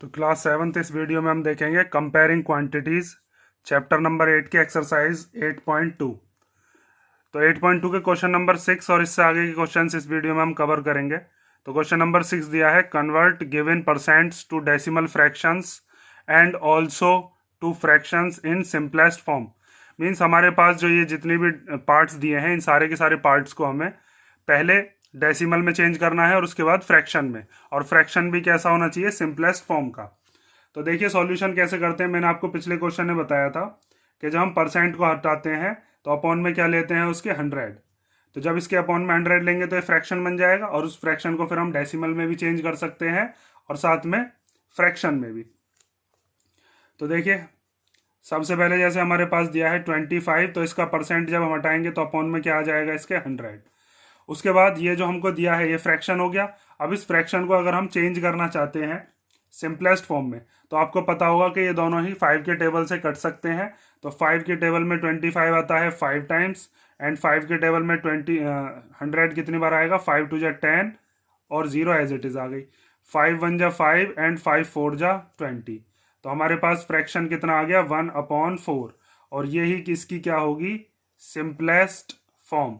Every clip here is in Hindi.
तो क्लास 7th इस वीडियो में हम देखेंगे कंपेयरिंग क्वांटिटीज चैप्टर नंबर 8 के एक्सरसाइज 8.2। तो 8.2 के क्वेश्चन नंबर 6 और इससे आगे के क्वेश्चंस इस वीडियो में हम कवर करेंगे। तो क्वेश्चन नंबर 6 दिया है, convert given percents to decimal fractions and also to fractions in simplest form. Means हमारे पास जो ये जितनी भी पार्ट्स दिए हैं इन सारे के सारे पार्ट्स को हमें पहले डेसिमल में चेंज करना है और उसके बाद फ्रैक्शन में, और फ्रैक्शन भी कैसा होना चाहिए, सिंपलेस्ट फॉर्म का। तो देखिए सॉल्यूशन कैसे करते हैं। मैंने आपको पिछले क्वेश्चन में बताया था कि जब हम परसेंट को हटाते हैं तो अपॉन में क्या लेते हैं, उसके 100। तो जब इसके अपॉन में 100 लेंगे तो ये फ्रैक्शन बन जाएगा, और उस फ्रैक्शन को फिर हम डेसिमल में भी चेंज कर सकते हैं और साथ में फ्रैक्शन में भी। तो देखिए सबसे पहले जैसे हमारे पास दिया है 25, तो इसका परसेंट जब हम हटाएंगे तो अपॉन में क्या आ जाएगा, इसके 100। उसके बाद ये जो हमको दिया है ये फ्रैक्शन हो गया। अब इस फ्रैक्शन को अगर हम चेंज करना चाहते हैं सिंपलेस्ट फॉर्म में, तो आपको पता होगा कि ये दोनों ही 5 के टेबल से कट सकते हैं। तो 5 के टेबल में 25 आता है 5 टाइम्स, एंड 5 के टेबल में 100 कितनी बार आएगा, 5 टू जा 10 और 0 एज इट इज आ गई। 5 1 जा 5 एंड 5 4 जा 20। तो हमारे पास फ्रैक्शन कितना आ गया, 1/4। और ये ही किसकी क्या होगी, सिंपलेस्ट फॉर्म,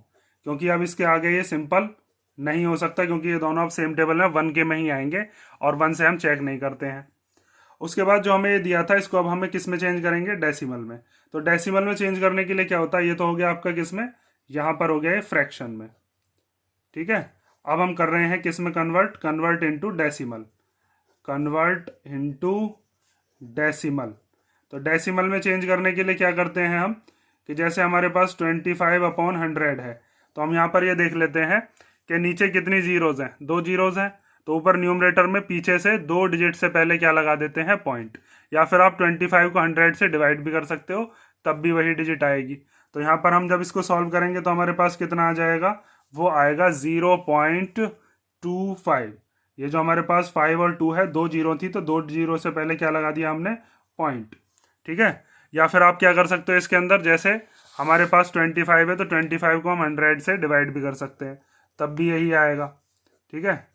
क्योंकि अब इसके आगे ये सिंपल नहीं हो सकता, क्योंकि ये दोनों अब सेम टेबल में 1 के में ही आएंगे और 1 से हम चेक नहीं करते हैं। उसके बाद जो हमें ये दिया था इसको अब हमें किस में चेंज करेंगे, डेसिमल में। तो डेसिमल में चेंज करने के लिए क्या होता है, ये तो हो गया आपका किस में, यहाँ पर हो गया ये फ्रैक्शन में। ठीक है, अब हम कर रहे हैं किस में convert, convert into decimal, convert into decimal. तो डेसिमल में चेंज करने के लिए क्या करते हैं हम, कि जैसे हमारे पास 25/100 है, तो हम यहाँ पर ये देख लेते हैं कि नीचे कितनी जीरोज हैं, 2 जीरोज हैं। तो ऊपर न्यूमरेटर में पीछे से 2 डिजिट से पहले क्या लगा देते हैं, पॉइंट। या फिर आप 25 को 100 से डिवाइड भी कर सकते हो, तब भी वही डिजिट आएगी। तो यहाँ पर हम जब इसको सॉल्व करेंगे तो हमारे पास कितना आ जाएगा, वो आएगा 0.25। ये जो हमारे पास 5 और 2 है, 2 जीरो थी तो 2 जीरो से पहले क्या लगा दिया हमने, पॉइंट। ठीक है, या फिर आप क्या कर सकते हो इसके अंदर, जैसे हमारे पास 25 है तो 25 को हम 100 से डिवाइड भी कर सकते हैं, तब भी यही आएगा। ठीक है,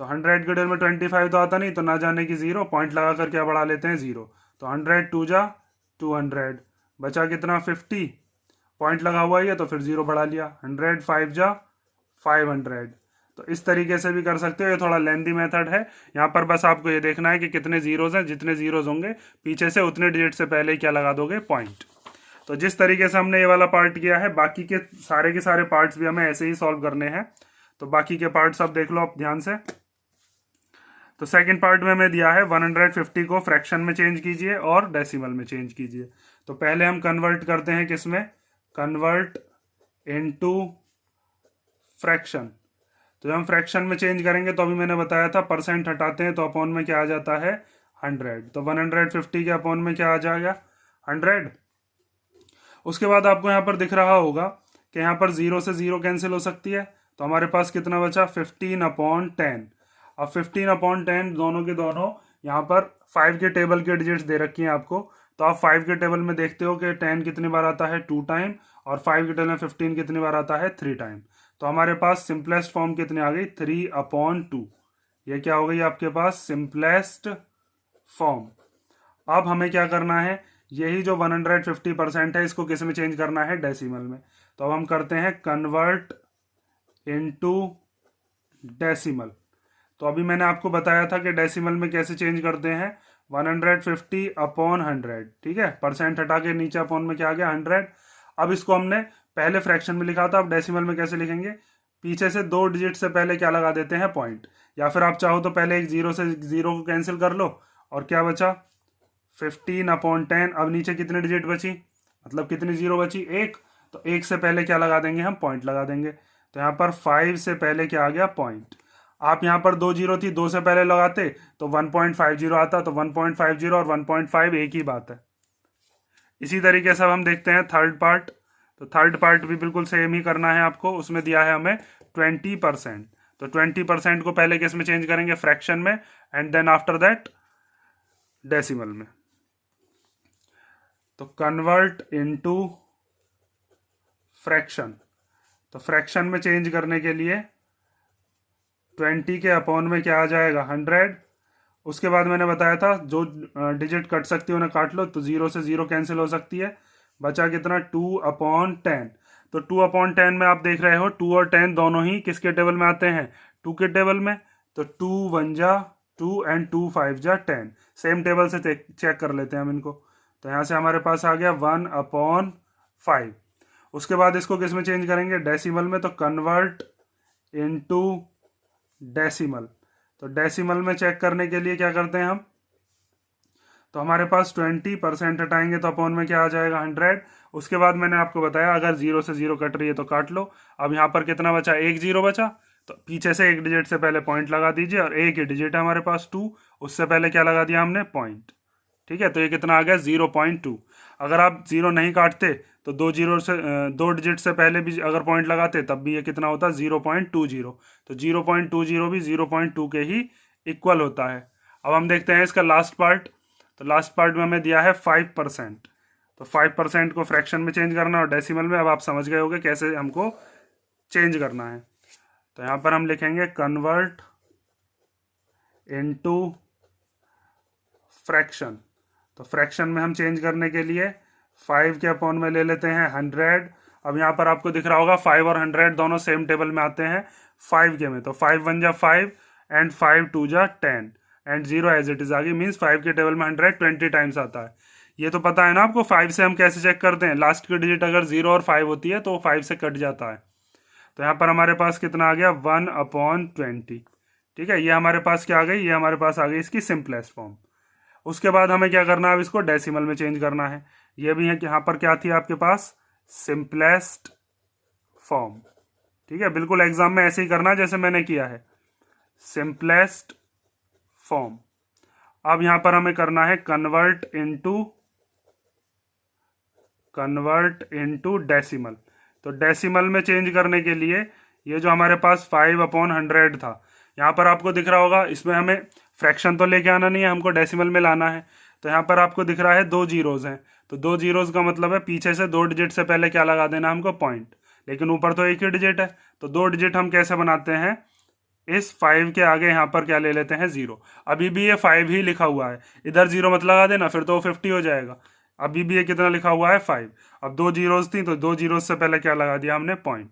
तो 100 के डेल में 25 तो आता नहीं, तो ना जाने की 0, पॉइंट लगा कर क्या बढ़ा लेते हैं, 0। तो 100 2 जा 200, बचा कितना 50, पॉइंट लगा हुआ ही है तो फिर 0 बढ़ा लिया। 100 5 जा 500। तो इस तरीके से भी कर सकते हो, ये थोड़ा लेंदी मेथड है। यहाँ पर बस आपको ये देखना है कि कितने जीरोज हैं, जितने जीरोज होंगे पीछे से उतने डिजिट से पहले क्या लगा दोगे, पॉइंट। तो जिस तरीके से हमने ये वाला पार्ट किया है, बाकी के सारे पार्ट्स भी हमें ऐसे ही सॉल्व करने हैं। तो बाकी के पार्ट्स अब देख लो आप ध्यान से। तो सेकंड पार्ट में हमें दिया है 150 को फ्रैक्शन में चेंज कीजिए और डेसिमल में चेंज कीजिए। तो पहले हम कन्वर्ट करते हैं किसमें, कन्वर्ट इनटू फ्रैक्शन। तो जब हम फ्रैक्शन में चेंज करेंगे तो अभी मैंने बताया था परसेंट हटाते हैं तो अपॉन में क्या आ जाता है, 100। तो 150 के अपॉन में क्या आ जाएगा, 100। उसके बाद आपको यहाँ पर दिख रहा होगा कि यहाँ पर 0 से 0 कैंसिल हो सकती है, तो हमारे पास कितना बचा, 15/10। अब 15/10 दोनों के दोनों यहाँ पर 5 के टेबल के डिजिट्स दे रखी हैं आपको। तो आप 5 के टेबल में देखते हो कि 10 कितनी बार आता है, 2 टाइम, और 5 के टेबल में 15 कितनी बार आता है, 3 टाइम। तो हमारे पास सिंपलेस्ट फॉर्म कितनी आ गई, 3/2। ये क्या हो गई आपके पास, सिंपलेस्ट फॉर्म। अब हमें क्या करना है, यही जो 150% है इसको किस में चेंज करना है, डेसिमल में। तो अब हम करते हैं कन्वर्ट इनटू डेसिमल। तो अभी मैंने आपको बताया था कि डेसिमल में कैसे चेंज करते हैं, 150/100। ठीक है, परसेंट हटा के नीचे अपॉन में क्या आ गया, 100। अब इसको हमने पहले फ्रैक्शन में लिखा था, अब डेसिमल में कैसे लिखेंगे, पीछे से 2 डिजिट से पहले क्या लगा देते हैं, पॉइंट। या फिर आप चाहो तो पहले एक 0 से 0 को कैंसिल कर लो, और क्या बचा, 15/10। अब नीचे कितनी डिजिट बची, मतलब कितनी 0 बची, 1। तो 1 से पहले क्या लगा देंगे, हम पॉइंट लगा देंगे। तो यहाँ पर 5 से पहले क्या आ गया, पॉइंट। आप यहाँ पर 2 जीरो थी, 2 से पहले लगाते तो 1.50 आता, तो 1.50 और 1.5 एक ही बात है। इसी तरीके से अब हम देखते हैं थर्ड पार्ट। तो थर्ड पार्ट भी बिल्कुल सेम ही करना है आपको। उसमें दिया है हमें 20%। तो 20% को पहले किस में चेंज करेंगे, फ्रैक्शन में, and then after that decimal में। तो कन्वर्ट इनटू फ्रैक्शन। तो फ्रैक्शन में चेंज करने के लिए 20 के अपॉन में क्या आ जाएगा, 100, उसके बाद मैंने बताया था जो डिजिट कट सकती है उन्हें काट लो, तो 0 से 0 कैंसिल हो सकती है, बचा कितना 2/10। तो 2/10 में आप देख रहे हो 2 और 10 दोनों ही किसके टेबल में आते हैं, 2 के टेबल में। तो 2 1 जा 2 एंड 2 5 जा 10, सेम टेबल से चेक कर लेते हैं हम इनको। तो यहाँ से हमारे पास आ गया 1/5। उसके बाद इसको किस में चेंज करेंगे, डेसिमल में। तो कन्वर्ट इनटू डेसिमल। तो डेसिमल में चेक करने के लिए क्या करते हैं हम, तो हमारे पास 20% हटाएंगे तो अपॉन में क्या आ जाएगा 100। उसके बाद मैंने आपको बताया अगर 0 से 0 कट रही है तो काट लो। अब यहाँ पर कितना बचा, एक 0 बचा, तो पीछे से एक डिजिट से पहले पॉइंट लगा दीजिए, और एक ही डिजिट है हमारे पास 2, उससे पहले क्या लगा दिया हमने, पॉइंट। ठीक है, तो ये कितना आ गया 0.2। अगर आप 0 नहीं काटते तो दो डिजिट से पहले भी अगर पॉइंट लगाते तब भी ये कितना होता 0.20। तो 0.20 भी 0.2 के ही इक्वल होता है। अब हम देखते हैं इसका लास्ट पार्ट। तो लास्ट पार्ट में हमें दिया है 5%। तो 5% को फ्रैक्शन में चेंज करना और डेसिमल में। अब आप समझ गए होंगे कैसे हमको चेंज करना है। तो यहाँ पर हम लिखेंगे कन्वर्ट इनटू फ्रैक्शन। तो फ्रैक्शन में हम चेंज करने के लिए 5 के अपॉन में ले लेते हैं 100। अब यहाँ पर आपको दिख रहा होगा 5 और 100 दोनों सेम टेबल में आते हैं 5 के में। तो 5 1 जा 5 एंड 5 2 जा 10 एंड 0 एज इट इज आ गई। मीन्स 5 के टेबल में 100 20 टाइम्स आता है। ये तो पता है ना आपको, 5 से हम कैसे चेक करते हैं, लास्ट की डिजिट अगर 0 और 5 होती है तो 5 से कट जाता है। तो यहाँ पर हमारे पास कितना आ गया 1/20। ठीक है, ये हमारे पास क्या आ गई, ये हमारे पास आ गई इसकी सिंपलेस्ट फॉर्म। उसके बाद हमें क्या करना है, अब इसको डेसिमल में चेंज करना है। ये भी है कि यहाँ पर क्या थी आपके पास, सिंपलेस्ट फॉर्म। ठीक है, बिल्कुल एग्जाम में ऐसे ही करना जैसे मैंने किया है, सिंपलेस्ट फॉर्म। अब यहां पर हमें करना है कन्वर्ट इनटू डेसिमल। तो डेसिमल में चेंज करने के लिए ये जो हमारे पास 5/100 था, यहाँ पर आपको दिख रहा होगा, इसमें हमें फ्रैक्शन तो लेके आना नहीं है, हमको डेसिमल में लाना है। तो यहाँ पर आपको दिख रहा है 2 जीरोज हैं। तो 2 जीरोज का मतलब है पीछे से 2 डिजिट से पहले क्या लगा देना हमको, पॉइंट। लेकिन ऊपर तो एक ही डिजिट है, तो 2 डिजिट हम कैसे बनाते हैं, इस 5 के आगे यहाँ पर क्या ले लेते हैं 0। अभी भी ये 5 ही लिखा हुआ है, इधर 0 मत लगा देना, फिर तो 50 हो जाएगा। अभी भी ये कितना लिखा हुआ है 5। अब 2 जीरोज थी तो 2 जीरोज से पहले क्या लगा दिया हमने, पॉइंट।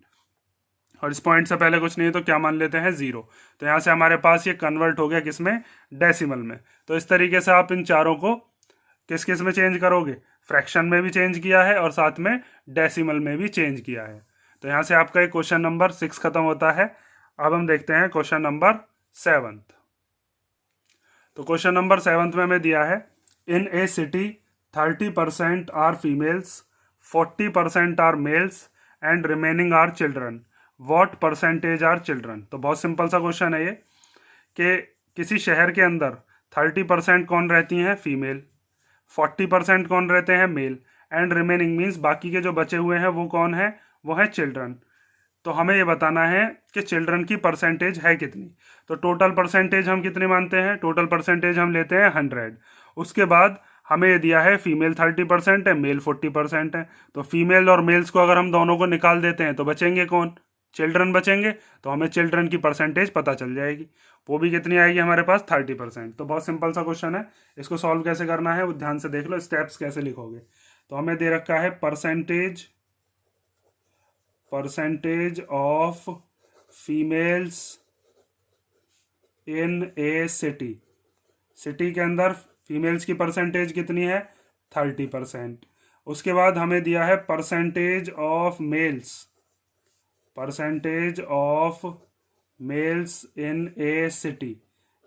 और इस पॉइंट से पहले कुछ नहीं है तो क्या मान लेते हैं 0। तो यहाँ से हमारे पास ये कन्वर्ट हो गया किसमें, डेसिमल में। तो इस तरीके से आप इन चारों को किस किस में चेंज करोगे, फ्रैक्शन में भी चेंज किया है और साथ में डेसिमल में भी चेंज किया है। तो यहाँ से आपका एक क्वेश्चन नंबर 6 खत्म होता है। अब हम देखते हैं क्वेश्चन नंबर 7। तो क्वेश्चन नंबर 7 में हमें दिया है, in a city 30% are females, 40% are males and remaining are children, what percentage are children. तो बहुत सिंपल सा क्वेश्चन है ये, कि किसी शहर के अंदर 30% कौन रहती हैं, फीमेल, 40% कौन रहते हैं, मेल, एंड रिमेनिंग मीन्स बाकी के जो बचे हुए हैं वो कौन है, वो है चिल्ड्रन। तो हमें ये बताना है कि चिल्ड्रन की परसेंटेज है कितनी। तो टोटल परसेंटेज हम कितनी मानते हैं, टोटल परसेंटेज हम लेते हैं 100। उसके बाद हमें ये दिया है फीमेल 30% है, मेल 40% है। तो फीमेल और मेल्स को अगर हम दोनों को निकाल देते हैं तो बचेंगे कौन, चिल्ड्रन बचेंगे। तो हमें चिल्ड्रन की परसेंटेज पता चल जाएगी, वो भी कितनी आएगी हमारे पास 30%। तो बहुत सिंपल सा क्वेश्चन है, इसको सॉल्व कैसे करना है वो ध्यान से देख लो, स्टेप्स कैसे लिखोगे। तो हमें दे रखा है percentage of females in a city. City के अंदर फीमेल्स की परसेंटेज कितनी है, 30%। उसके बाद हमें दिया है percentage of males in a city.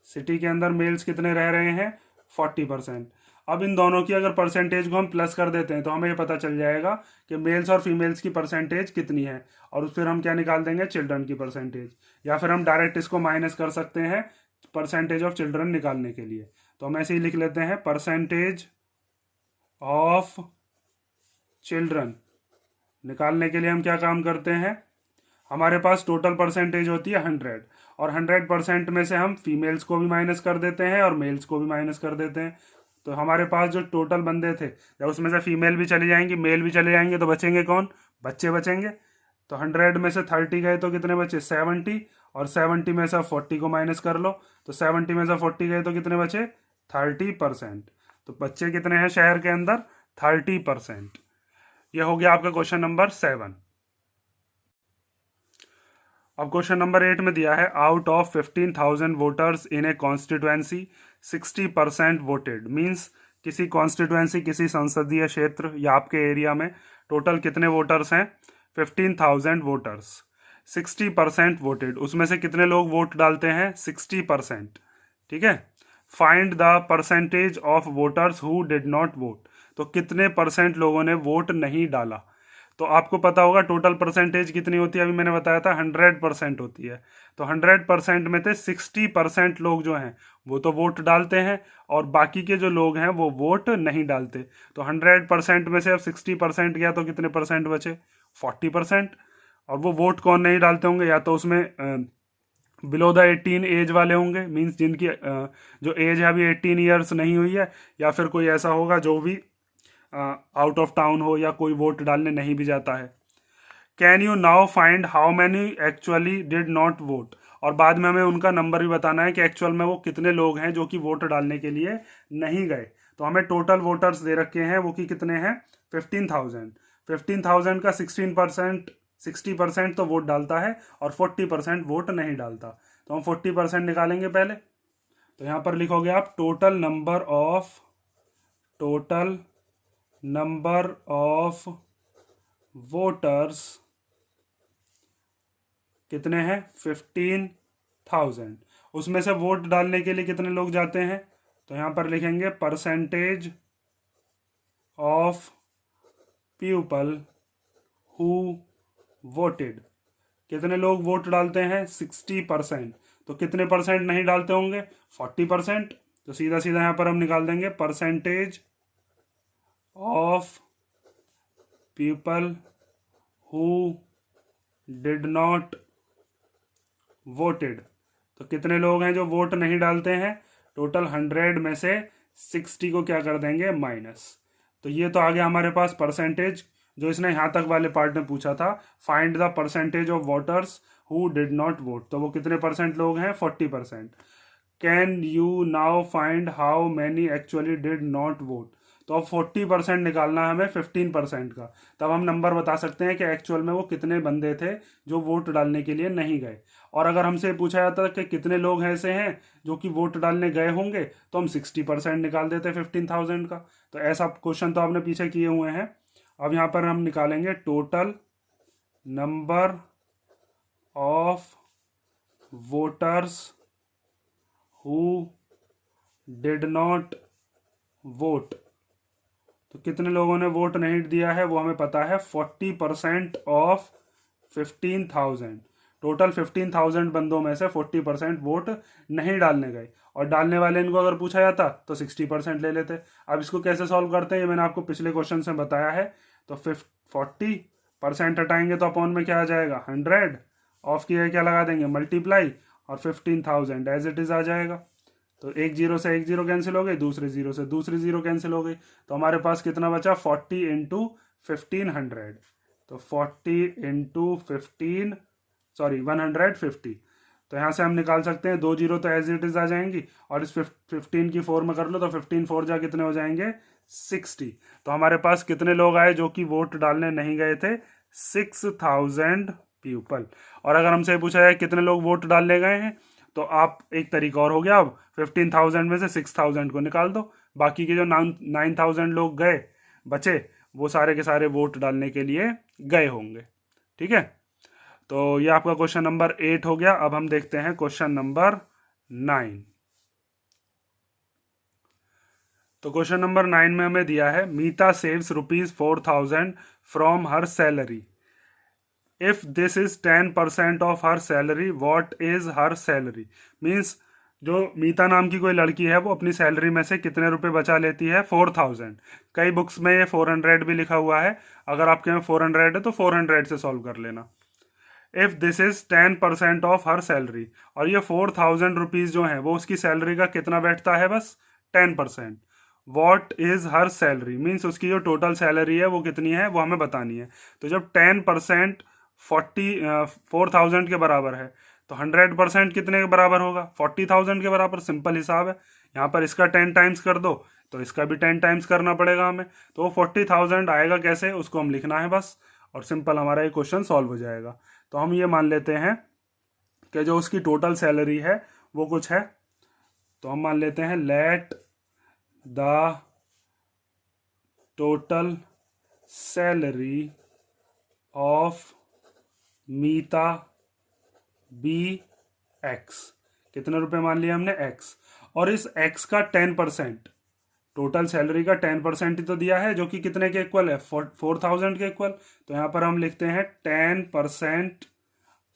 City के अंदर मेल्स कितने रह रहे हैं, 40%। अब इन दोनों की अगर परसेंटेज को हम प्लस कर देते हैं तो हमें ये पता चल जाएगा कि मेल्स और फीमेल्स की परसेंटेज कितनी है, और फिर हम क्या निकाल देंगे, चिल्ड्रन की परसेंटेज। या फिर हम डायरेक्ट इसको माइनस कर सकते हैं परसेंटेज ऑफ चिल्ड्रन निकालने के लिए। तो हम ऐसे ही लिख लेते हैं, परसेंटेज ऑफ चिल्ड्रन निकालने के लिए हम क्या काम करते हैं, हमारे पास टोटल परसेंटेज होती है 100, और 100% में से हम फीमेल्स को भी माइनस कर देते हैं और मेल्स को भी माइनस कर देते हैं। तो हमारे पास जो टोटल बंदे थे, जब उसमें से फीमेल भी चली जाएंगी मेल भी चले जाएंगे तो बचेंगे कौन, बच्चे बचेंगे। तो 100 में से 30 गए तो कितने बचे, 70, और 70 में से 40 को माइनस कर लो, तो 70 में से 40 गए तो कितने बचे? 30%। तो बच्चे कितने हैं शहर के अंदर? 30%। यह हो गया आपका क्वेश्चन नंबर 7। अब क्वेश्चन नंबर 8 में दिया है out of 15,000 voters in A constituency 60% voted. Means किसी कॉन्स्टिट्युएंसी, किसी संसदीय क्षेत्र या आपके एरिया में टोटल कितने वोटर्स हैं? 15,000 वोटर्स, 60% वोटेड। उसमें से कितने लोग वोट डालते हैं? 60%। ठीक है। Find the percentage of voters who did not vote. तो कितने परसेंट लोगों ने वोट नहीं डाला? तो आपको पता होगा टोटल परसेंटेज कितनी होती है, अभी मैंने बताया था 100% होती है। तो 100% में से 60% लोग जो हैं वो तो वोट डालते हैं और बाकी के जो लोग हैं वो वोट नहीं डालते। तो 100% में से अब 60% गया तो कितने परसेंट बचे? 40%। और वो वोट कौन नहीं डालते होंगे? या तो उसमें बिलो द 18 एज वाले होंगे, मीन्स जिनकी जो एज है अभी 18 ईयर्स नहीं हुई है, या फिर कोई ऐसा होगा जो भी आउट ऑफ टाउन हो या कोई वोट डालने नहीं भी जाता है। Can you now find how many actually did not vote. और बाद में हमें उनका नंबर भी बताना है कि एक्चुअल में वो कितने लोग हैं जो कि वोट डालने के लिए नहीं गए। तो हमें टोटल वोटर्स दे रखे हैं वो कि कितने हैं? 15,000। 15,000 का 60% तो वोट डालता है और 40% वोट नहीं डालता। तो हम 40% निकालेंगे पहले। तो यहाँ पर लिखोगे आप टोटल नंबर ऑफ वोटर्स कितने हैं? 15,000। उसमें से वोट डालने के लिए कितने लोग जाते हैं? तो यहाँ पर लिखेंगे percentage of people who voted. कितने लोग वोट डालते हैं? 60%। तो कितने परसेंट नहीं डालते होंगे? 40%। तो सीधा सीधा यहाँ पर हम निकाल देंगे percentage of people who did not voted. तो कितने लोग हैं जो वोट नहीं डालते हैं? टोटल 100 में से 60 को क्या कर देंगे? माइनस। तो ये तो आ गया हमारे पास परसेंटेज जो इसने यहाँ तक वाले पार्ट में पूछा था, find the percentage of voters who did not vote. तो वो कितने परसेंट लोग हैं? 40%। Can you now find how many actually did not vote. तो अब 40% निकालना है हमें 15% का, तब हम नंबर बता सकते हैं कि एक्चुअल में वो कितने बंदे थे जो वोट डालने के लिए नहीं गए। और अगर हमसे पूछा जाता कि कितने लोग ऐसे हैं जो कि वोट डालने गए होंगे, तो हम 60% निकाल देते 15,000 का। तो ऐसा क्वेश्चन तो आपने पीछे किए हुए हैं। अब यहाँ पर हम निकालेंगे total number of voters who did not vote. तो कितने लोगों ने वोट नहीं दिया है वो हमें पता है, 40% ऑफ 15,000। टोटल 15,000 बंदों में से 40% वोट नहीं डालने गए, और डालने वाले इनको अगर पूछा जाता तो 60% ले लेते। अब इसको कैसे सॉल्व करते हैं ये मैंने आपको पिछले क्वेश्चन से बताया है। तो 40% हटाएंगे तो अपॉन में क्या आ जाएगा? 100। ऑफ की क्या लगा देंगे? मल्टीप्लाई, और 15,000 एज इट इज आ जाएगा। तो एक जीरो से एक जीरो कैंसिल हो गई, दूसरे जीरो से दूसरी जीरो कैंसिल हो गई, तो हमारे पास कितना बचा? 40 इंटू 1500। तो 40 इंटू 150। तो यहाँ से हम निकाल सकते हैं, दो जीरो तो एज इट इज आ जाएंगी, और इस 15 की 4 में कर लो तो 15 4 जा कितने हो जाएंगे? 60। तो हमारे पास कितने लोग आए जो कि वोट डालने नहीं गए थे? 6,000 पीपल। और अगर हमसे पूछा जाए कितने लोग वोट डालने गए हैं, तो आप एक तरीका और हो गया, अब 15,000 में से 6,000 को निकाल दो, बाकी के जो 9,000 लोग गए बचे वो सारे के सारे वोट डालने के लिए गए होंगे। ठीक है। तो ये आपका क्वेश्चन नंबर 8 हो गया। अब हम देखते हैं क्वेश्चन नंबर 9। तो क्वेश्चन नंबर 9 में हमें दिया है Meeta saves ₹4,000 from her salary. If this is 10% of her salary, what is her salary. Means जो मीता नाम की कोई लड़की है वो अपनी सैलरी में से कितने रुपए बचा लेती है? 4,000। कई बुक्स में ये 400 भी लिखा हुआ है, अगर आपके में 400 है तो 400 से सॉल्व कर लेना। If this is 10% of her salary, और ये 4,000 रुपीज जो है वो उसकी सैलरी का कितना बैठता है? बस 10%। What is her salary, means उसकी जो टोटल सैलरी है वो कितनी है वो हमें बतानी है। तो जब 10% 4,000 के बराबर है, तो 100% कितने के बराबर होगा? 40,000 के बराबर। सिंपल हिसाब है। यहाँ पर इसका 10 टाइम्स कर दो तो इसका भी 10 टाइम्स करना पड़ेगा हमें। तो वो 40,000 आएगा कैसे, उसको हम लिखना है बस, और सिंपल हमारा ये क्वेश्चन सॉल्व हो जाएगा। तो हम ये मान लेते हैं कि जो उसकी टोटल सैलरी है वो कुछ है। तो हम मान लेते हैं let the total salary of Meeta be x. कितने रुपए मान लिया हमने? एक्स। और इस एक्स का 10%, टोटल सैलरी का 10% ही तो दिया है, जो कि कितने के इक्वल है? 4,000 के इक्वल। तो यहाँ पर हम लिखते हैं 10%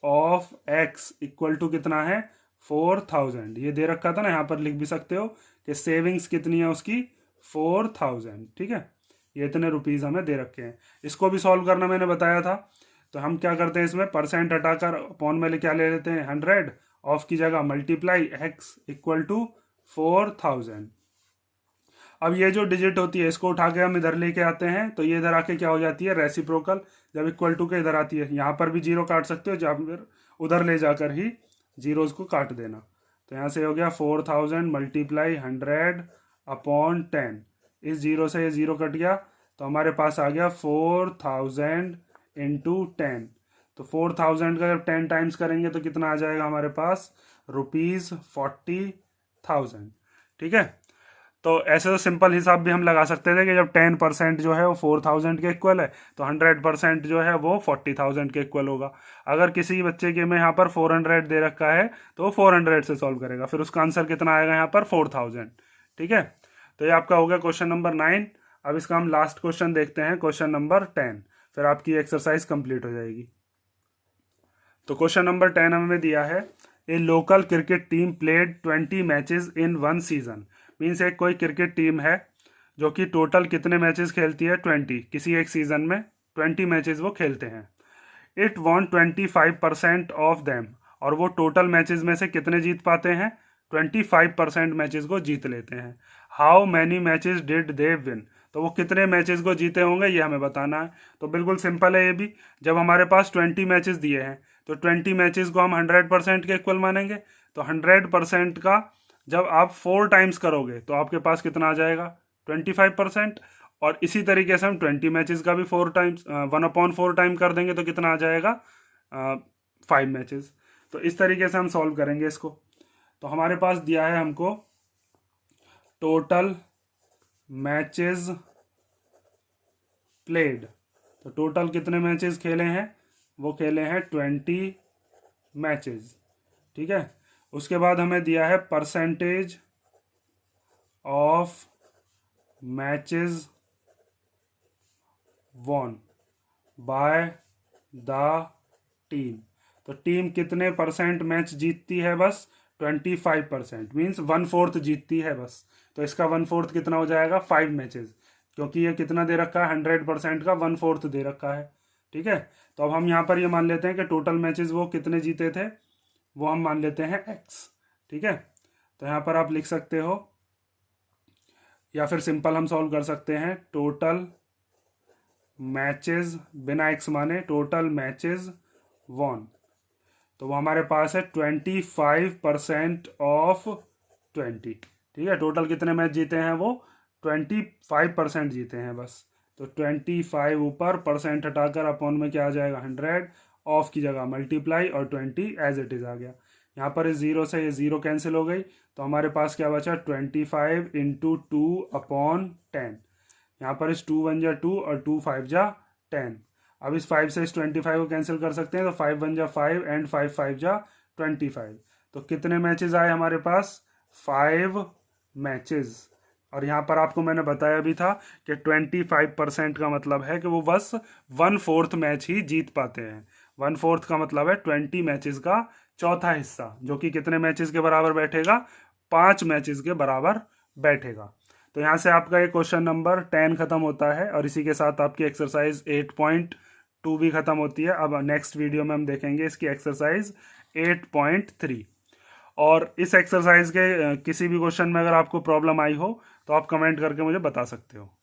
ऑफ एक्स इक्वल टू कितना है? 4,000। ये दे रखा था ना, यहाँ पर लिख भी सकते हो कि सेविंग्स कितनी है उसकी? 4,000। ठीक है, ये इतने रुपीज हमें दे रखे हैं। इसको भी सॉल्व करना मैंने बताया था। तो हम क्या करते हैं, इसमें परसेंट हटाकर अपॉन में क्या ले लेते हैं? 100। ऑफ की जगह मल्टीप्लाई एक्स इक्वल टू 4,000। अब ये जो डिजिट होती है इसको उठा के हम इधर लेके आते हैं, तो ये इधर आके क्या हो जाती है? रेसिप्रोकल। जब इक्वल टू के इधर आती है, यहाँ पर भी जीरो काट सकते हो, जब फिर उधर ले जाकर ही जीरोज को काट देना। तो यहाँ से हो गया 4,000 मल्टीप्लाई 100 अपॉन 10। इस जीरो से ये जीरो कट गया, तो हमारे पास आ गया 4,000 इंटू 10। तो 4,000 का जब 10 टाइम्स करेंगे तो कितना आ जाएगा हमारे पास? ₹40,000। ठीक है, तो ऐसे तो सिंपल हिसाब भी हम लगा सकते थे कि जब 10% जो है वो 4,000 के इक्वल है, तो 100% जो है वो 40,000 के इक्वल होगा। अगर किसी बच्चे के में यहाँ पर 400 दे रखा है तो वो 400 से सॉल्व करेगा, फिर उसका आंसर कितना आएगा यहाँ पर? 4,000। ठीक है, तो ये आपका हो गया क्वेश्चन नंबर 9। अब इसका हम लास्ट क्वेश्चन देखते हैं, क्वेश्चन नंबर 10, फिर आपकी एक्सरसाइज कंप्लीट हो जाएगी। तो क्वेश्चन नंबर 10 हमें दिया है, ए local cricket team played 20 matches in 1 season. Means एक कोई क्रिकेट टीम है जो कि टोटल कितने मैचेस खेलती है? 20। किसी एक सीजन में 20 मैचेस वो खेलते हैं। It won 25% of them. और वो टोटल मैचेस में से कितने जीत पाते हैं? 25% मैचेस को जीत लेते हैं। How many matches did they win. तो वो कितने मैचेस को जीते होंगे ये हमें बताना है। तो बिल्कुल सिंपल है ये भी। जब हमारे पास 20 मैचेस दिए हैं तो 20 मैचेस को हम 100% के इक्वल मानेंगे। तो 100% का जब आप 4 टाइम्स करोगे तो आपके पास कितना आ जाएगा? 25%। और इसी तरीके से हम 20 मैचेस का भी 4 टाइम्स 1/4 टाइम कर देंगे तो कितना आ जाएगा? 5 मैचेस। तो इस तरीके से हम सॉल्व करेंगे इसको। तो हमारे पास दिया है हमको टोटल मैचेस प्लेड। तो टोटल कितने मैचेस खेले हैं? वो खेले हैं 20 मैचेस। ठीक है, उसके बाद हमें दिया है percentage of matches won by the team. तो टीम कितने परसेंट मैच जीतती है? बस 25%। मीन्स 1/4 जीतती है बस। तो इसका 1/4 कितना हो जाएगा? 5 मैचेस, क्योंकि ये कितना दे रखा है? 100% का 1/4 दे रखा है। ठीक है, तो अब हम यहाँ पर ये मान लेते हैं कि टोटल मैचेस वो कितने जीते थे, वो हम मान लेते हैं x। ठीक है, तो यहाँ पर आप लिख सकते हो, या फिर सिंपल हम सॉल्व कर सकते हैं, टोटल मैचेस बिना x माने, टोटल मैचेस वॉन। तो वो हमारे पास है 25% ऑफ 20। ठीक है, टोटल कितने मैच जीते हैं? वो 25% जीते हैं बस। तो 25 ऊपर, परसेंट हटाकर अपॉन में क्या आ जाएगा? 100। ऑफ की जगह मल्टीप्लाई और 20 एज इट इज आ गया। यहाँ पर इस जीरो से ये जीरो कैंसिल हो गई, तो हमारे पास क्या बचा? 25 इंटू 2 अपॉन 10। यहाँ पर इस 2 1 जा 2 और 2 5 जा 10। अब इस 5 से इस 25 को कैंसिल कर सकते हैं, तो 5 1 जा 5 एंड 5 5 जा 25। तो कितने मैचेस आए हमारे पास? 5 मैचेस। और यहाँ पर आपको मैंने बताया भी था कि 25% का मतलब है कि वो बस 1/4 मैच ही जीत पाते हैं। 1/4 का मतलब है 20 मैचेस का चौथा हिस्सा, जो कि कितने मैचेस के बराबर बैठेगा? 5 मैचेस के बराबर बैठेगा। तो यहाँ से आपका ये क्वेश्चन नंबर 10 खत्म होता है, और इसी के साथ आपकी एक्सरसाइज 8.2 भी खत्म होती है। अब नेक्स्ट वीडियो में हम देखेंगे इसकी एक्सरसाइज 8.3। और इस एक्सरसाइज के किसी भी क्वेश्चन में अगर आपको प्रॉब्लम आई हो तो आप कमेंट करके मुझे बता सकते हो।